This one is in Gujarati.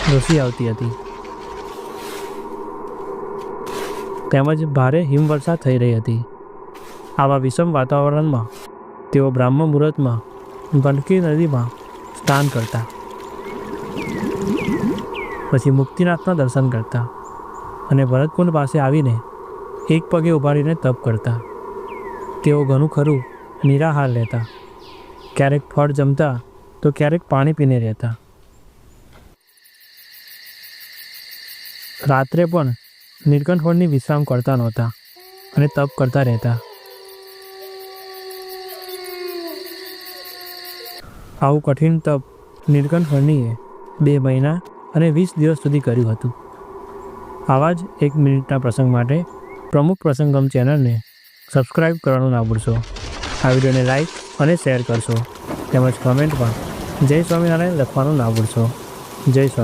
ધસી આવતી હતી. તેમજ ભારે હિમવર્ષા થઈ રહી હતી. આવા વિષમ વાતાવરણમાં તેઓ બ્રાહ્મ મુહૂર્તમાં ગંડકી નદીમાં સ્નાન કરતા, પછી મુક્તિનાથના દર્શન કરતા અને ભરતકુંડ પાસે આવીને એક પગે ઊભા રહીને તપ કરતા. તેઓ ઘણું ખરું નિરાહાર રહેતા, ક્યારેક ફળ જમતા તો ક્યારેક પાણી પીને રહેતા. રાત્રે પણ નીલકંઠવળની વિશ્રામ કરતા નહોતા અને તપ કરતા રહેતા. આવું કઠિન તપ નીલકંઠવર્ણીએ 2 મહિના અને 20 દિવસ સુધી કર્યું હતું. આવા જ 1 મિનિટના પ્રસંગ માટે પ્રમુખ પ્રસંગમ ચેનલને સબસ્ક્રાઈબ કરવાનું ના ભૂલશો. આ વિડીયોને લાઈક અને શેર કરશો, તેમજ કમેન્ટમાં જય સ્વામિનારાયણ લખવાનું ના ભૂલશો. જય સ્વામિનારાયણ.